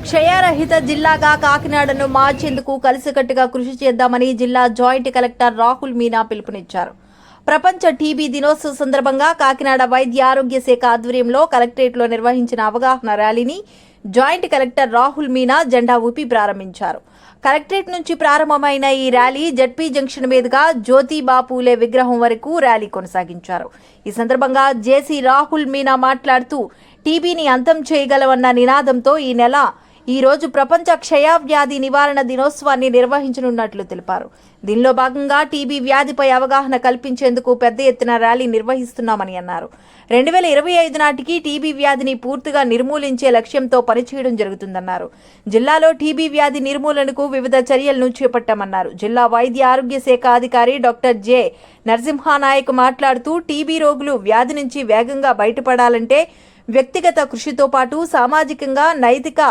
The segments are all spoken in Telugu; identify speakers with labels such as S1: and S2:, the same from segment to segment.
S1: క్షయరహిత జిల్లాగా కాకినాడను మార్చేందుకు కలిసికట్టుగా కృషి చేద్దామని జిల్లా జాయింట్ కలెక్టర్ రాహుల్ మీనా పిలుపునిచ్చారు. ప్రపంచ టీబీ దినోత్సవం సందర్భంగా కాకినాడ వైద్య ఆరోగ్య శాఖ ఆధ్వర్యంలో కలెక్టరేట్లో నిర్వహించిన అవగాహన ర్యాలీని జాయింట్ కలెక్టర్ రాహుల్ మీనా జెండా ఊపి ప్రారంభించారు. కలెక్టరేట్ నుంచి ప్రారంభమైన ఈ ర్యాలీ జడ్పీ జంక్షన్ మీదుగా జ్యోతిబా పూలే విగ్రహం వరకు ర్యాలీ కొనసాగించారు. ఈ సందర్భంగా జేసీ రాహుల్ మీనా మాట్లాడుతూ టీబీని అంతం చేయగలమన్న నినాదంతో ఈ రోజు ప్రపంచ క్షయవ్యాధి నివారణ దినోత్సవాన్ని నిర్వహించనున్నట్లు తెలిపారు. దీనిలో భాగంగా టీబీ వ్యాధిపై అవగాహన కల్పించేందుకు పెద్ద ఎత్తున ర్యాలీ నిర్వహిస్తున్నామని అన్నారు. 2025 నాటికి టీబీ వ్యాధిని పూర్తిగా నిర్మూలించే లక్ష్యంతో పనిచేయడం జరుగుతుందన్నారు. జిల్లాలో టీబీ వ్యాధి నిర్మూలనకు వివిధ చర్యలను చేపట్టామన్నారు. జిల్లా వైద్య ఆరోగ్య శాఖ అధికారి డాక్టర్ జె నరసింహానాయక్ మాట్లాడుతూ టీబీ రోగులు వ్యాధి నుంచి వేగంగా బయటపడాలంటే వ్యక్తిగత కృషితో పాటు సామాజికంగా నైతిక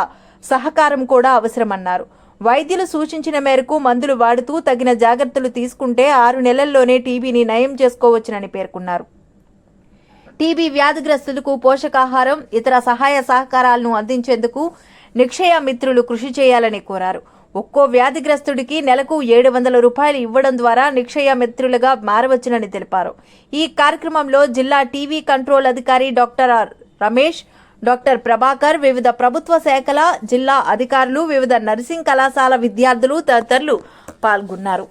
S1: సహకారం కూడా అవసరమన్నారు. వైద్యులు సూచించిన మేరకు మందులు వాడుతూ తగిన జాగ్రత్తలు తీసుకుంటే 6 నెలల్లోనే టీబీని నయం చేసుకోవచ్చునని పేర్కొన్నారు. టీబీ వ్యాధిగ్రస్తులకు పోషకాహారం, ఇతర సహాయ సహకారాలను అందించేందుకు నిక్షయ మిత్రులు కృషి చేయాలని కోరారు. ఒక్కో వ్యాధిగ్రస్తుడికి నెలకు 700 రూపాయలు ఇవ్వడం ద్వారా నిక్షయ మిత్రులుగా మారవచ్చునని తెలిపారు. ఈ కార్యక్రమంలో జిల్లా టీబీ కంట్రోల్ అధికారి డాక్టర్ రమేష్, డాక్టర్ ప్రభాకర్, వివిధ ప్రభుత్వ శాఖల జిల్లా అధికారులు, వివిధ నర్సింగ్ కళాశాల విద్యార్థులు తదితరులు పాల్గొన్నారు.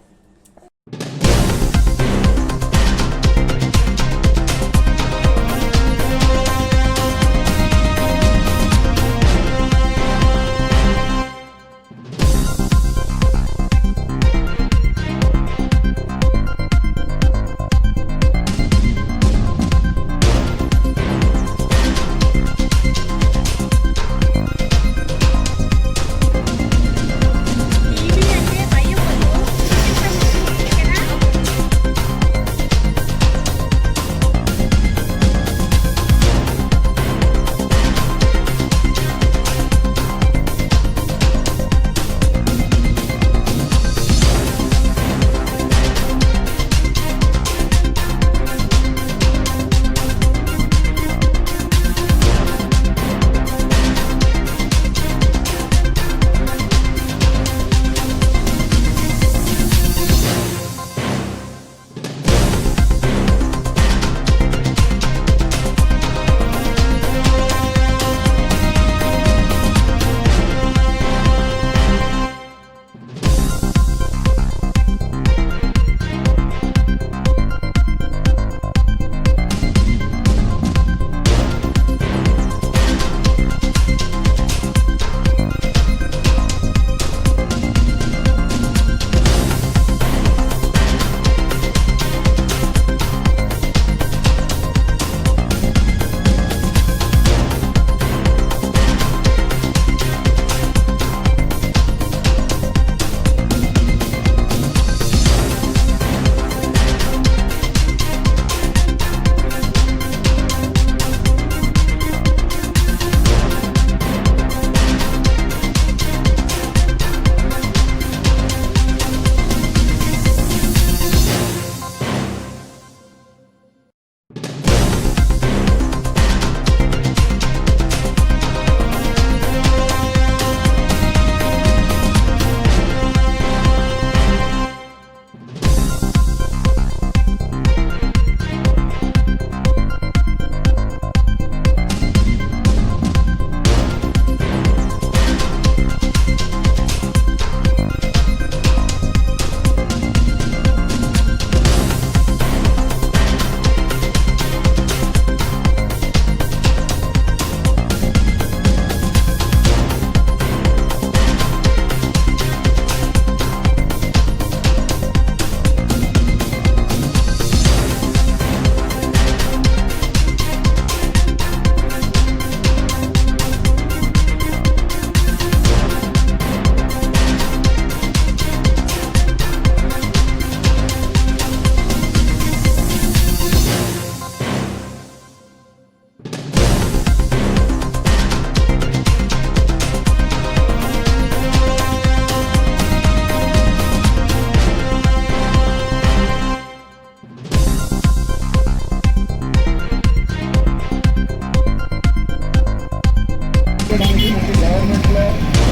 S2: గవర్నమెంట్లో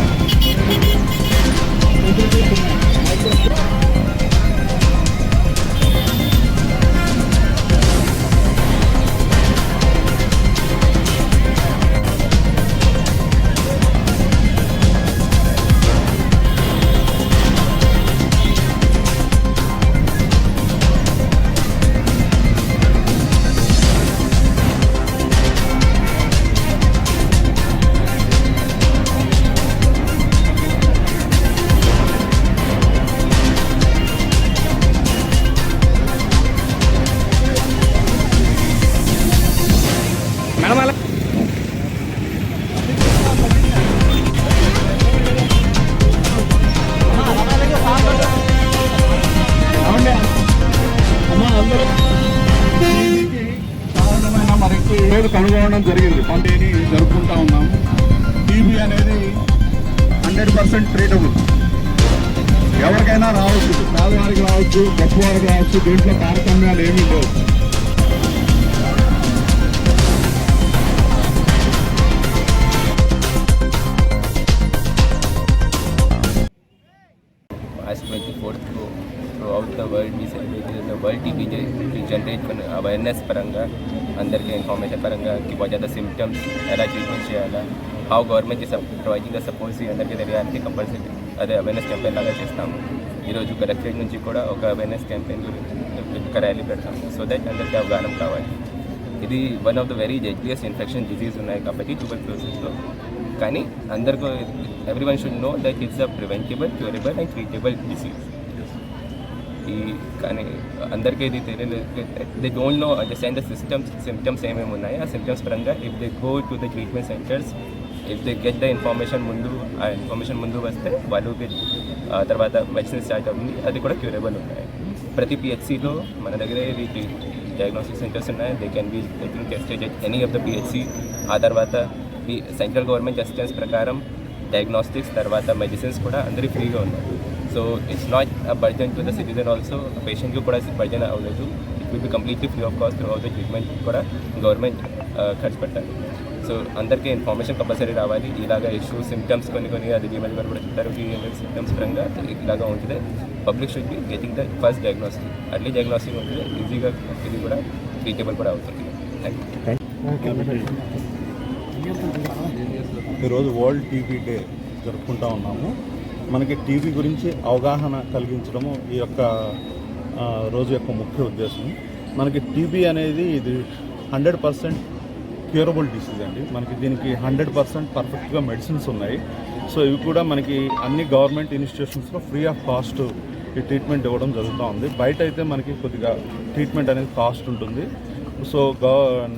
S2: కనుగొనడం జరిగింది. పంటేని జరుపుకుంటా ఉన్నాము. టీబీ అనేది 100% ట్రీటబుల్. ఎవరికైనా రావచ్చు, పేదవారికి రావచ్చు, గొప్పవారికి రావచ్చు. దీంట్లో తారతమ్యాలు ఏమీ లేవు.
S3: March 24th throughout the world we celebrated the World TB Day to generate awareness పరంగా అందరికీ ఇన్ఫర్మేషన్ పరంగా వాట్ ఆర్ ద సిమ్టమ్స్, ఎలా ట్రీట్మెంట్ చేయాలా, how government is providing the supports అందరికీ తెలియాలంటే కంపల్సరీ అదే అవేర్నెస్ క్యాంపెయిన్ లాగా చేస్తాము. ఈరోజు కలెక్టరేట్ నుంచి కూడా ఒక అవేర్నెస్ క్యాంపెయిన్ గురించి ఒక ర్యాలీ పెడతాము. సో దట్ అందరికీ అవగాహన కావాలి. ఇది one of the very deadliest infection disease ఉన్నాయి కాబట్టి ట్యూబర్క్లోసిస్లో. కానీ అందరికీ everyone should know that it's a preventable, curable and treatable disease. ఈ కానీ అందరికీ ఇది తెలియదు. They don't know understand the symptoms ఏమేమి ఉన్నాయి. ఆ సిమ్టమ్స్ పరంగా if they go to the treatment centres, if they get the information ఆ ఇన్ఫర్మేషన్ ముందు వస్తే వాళ్ళకి తర్వాత మెడిసిన్ స్టార్ట్ అవుతుంది. అది కూడా క్యూరబుల్ ఉన్నాయి. ప్రతి పిహెచ్సిలో మన దగ్గర ఇది డయాగ్నోస్టిక్ సెంటర్స్ ఉన్నాయి. They can be getting tested at any of the PHC. ఆ తర్వాత ఈ సెంట్రల్ గవర్నమెంట్ అసిస్టెన్స్ ప్రకారం డయాగ్నోస్టిక్స్ తర్వాత మెడిసిన్స్ కూడా అందరికీ ఫ్రీగా ఉన్నాయి. So it's not a burden to the citizen also. పేషెంట్కి కూడా బర్డెన్ అవ్వలేదు. It will be completely free of cost. Through out the treatment కూడా గవర్నమెంట్ ఖర్చు పెట్టాలి. సో అందరికీ ఇన్ఫర్మేషన్ కంపల్సరీ రావాలి. ఇలాగ ఇష్యూ సిమ్టమ్స్ కొన్ని అది ఈమెయిల్ కూడా చెప్తారు. ఈ సిమ్టమ్స్ పరంగా ఇలాగా ఉంటుంది. Public should be getting the first diagnostic. Early diagnostic ఉంటుంది. ఈజీగా ఇది కూడా ట్రీటబుల్ కూడా అవుతుంది. Thank you.
S2: ఈరోజు వరల్డ్ టీబీ డే జరుపుకుంటా ఉన్నాము. మనకి టీబీ గురించి అవగాహన కలిగించడము ఈ యొక్క రోజు యొక్క ముఖ్య ఉద్దేశం. మనకి టీబీ అనేది ఇది 100% క్యూరబుల్ డిసీజ్ అండి. మనకి దీనికి 100% పర్ఫెక్ట్గా మెడిసిన్స్ ఉన్నాయి. సో ఇవి కూడా మనకి అన్ని గవర్నమెంట్ ఇన్స్టిట్యూషన్స్లో ఫ్రీ ఆఫ్ కాస్ట్ ఈ ట్రీట్మెంట్ ఇవ్వడం జరుగుతూ ఉంది. బయట అయితే మనకి కొద్దిగా ట్రీట్మెంట్ అనేది కాస్ట్ ఉంటుంది. So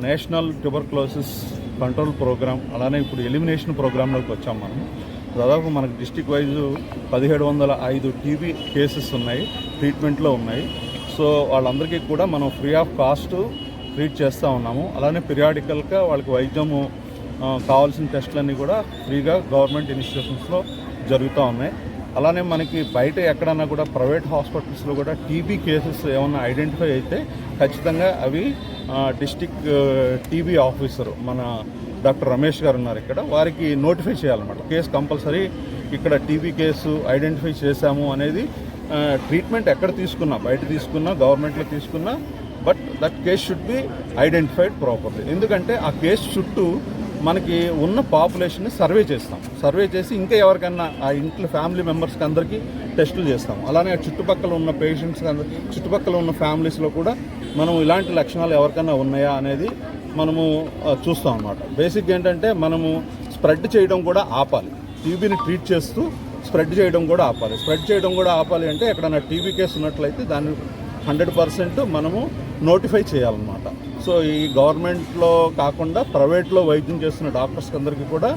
S2: national tuberculosis control program, అలానే ఇప్పుడు ఎలిమినేషన్ ప్రోగ్రాంలోకి వచ్చాం మనం. దాదాపు మనకు డిస్టిక్ వైజ్ 1705 టీబీ కేసెస్ ఉన్నాయి, ట్రీట్మెంట్లో ఉన్నాయి. సో వాళ్ళందరికీ కూడా మనం ఫ్రీ ఆఫ్ కాస్ట్ ట్రీట్ చేస్తూ ఉన్నాము. అలానే పీరియాడికల్గా వాళ్ళకి వైద్యము కావాల్సిన టెస్టులన్నీ కూడా ఫ్రీగా గవర్నమెంట్ ఇన్స్టిట్యూషన్స్లో జరుగుతూ ఉన్నాయి. అలానే మనకి బయట ఎక్కడన్నా కూడా ప్రైవేట్ హాస్పిటల్స్లో కూడా టీబీ కేసెస్ ఏమన్నా ఐడెంటిఫై అయితే ఖచ్చితంగా అవి డిస్టిక్ టీబీ ఆఫీసర్ మన డాక్టర్ రమేష్ గారు ఉన్నారు ఇక్కడ, వారికి నోటిఫై చేయాలన్నమాట. కేసు కంపల్సరీ ఇక్కడ టీబీ కేసు ఐడెంటిఫై చేశాము అనేది ట్రీట్మెంట్ ఎక్కడ తీసుకున్నా, బయట తీసుకున్నా గవర్నమెంట్లో తీసుకున్నా, but that case should be identified properly. ఎందుకంటే ఆ కేసు చుట్టూ మనకి ఉన్న పాపులేషన్ని సర్వే చేస్తాం. సర్వే చేసి ఇంకా ఎవరికన్నా ఆ ఇంట్లో ఫ్యామిలీ మెంబర్స్కి అందరికీ టెస్టులు చేస్తాం. అలానే చుట్టుపక్కల ఉన్న పేషెంట్స్ చుట్టుపక్కల ఉన్న ఫ్యామిలీస్లో కూడా మనం ఇలాంటి లక్షణాలు ఎవరికైనా ఉన్నాయా అనేది మనము చూస్తాం అన్నమాట. బేసిక్ ఏంటంటే మనము స్ప్రెడ్ చేయడం కూడా ఆపాలి. టీబీని ట్రీట్ చేస్తూ స్ప్రెడ్ చేయడం కూడా ఆపాలి. స్ప్రెడ్ చేయడం కూడా ఆపాలి అంటే ఎక్కడైనా టీబీ కేసు ఉన్నట్లయితే దాన్ని 100% మనము నోటిఫై చేయాలన్నమాట. సో ఈ గవర్నమెంట్లో కాకుండా ప్రైవేట్లో వైద్యం చేస్తున్న డాక్టర్స్ అందరికీ కూడా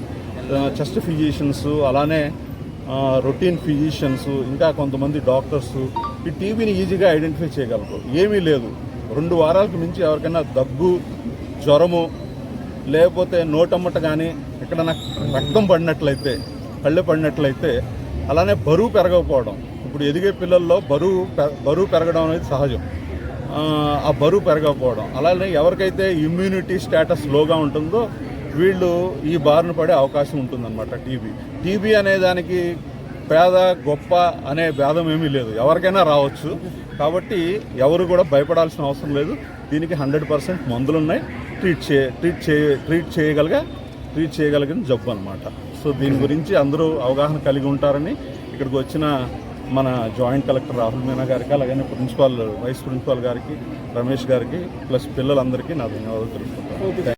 S2: చెస్ట్ ఫిజిషియన్స్, అలానే రొటీన్ ఫిజిషియన్స్, ఇంకా కొంతమంది డాక్టర్స్ ఈ టీబీని ఈజీగా ఐడెంటిఫై చేయగలరు. ఏమీ లేదు, 2 వారాలకు మించి ఎవరికైనా దగ్గు, జ్వరము, లేకపోతే నోటమ్మట కానీ ఎక్కడైనా రక్తం పడినట్లయితే, కళ్ళు పడినట్లయితే, అలానే బరువు పెరగకపోవడం. ఇప్పుడు ఎదిగే పిల్లల్లో బరువు పెరగడం అనేది సహజం. ఆ బరువు పెరగకపోవడం, అలానే ఎవరికైతే ఇమ్యూనిటీ స్టేటస్ లోగా ఉంటుందో వీళ్ళు ఈ బారిన పడే అవకాశం ఉంటుందన్నమాట. టీబీ అనే దానికి పేద గొప్ప అనే భేదం ఏమీ లేదు, ఎవరికైనా రావచ్చు. కాబట్టి ఎవరు కూడా భయపడాల్సిన అవసరం లేదు. దీనికి 100% మందులు ఉన్నాయి. ట్రీట్ చేయగలిగిన జబ్బు అనమాట. సో దీని గురించి అందరూ అవగాహన కలిగి ఉంటారని ఇక్కడికి వచ్చిన మన జాయింట్ కలెక్టర్ రాహుల్ మీనా గారికి, అలాగే వైస్ ప్రిన్సిపాల్ గారికి, రమేష్ గారికి, ప్లస్ పిల్లలందరికీ నా ధన్యవాదాలు తెలుపుకుంటాను.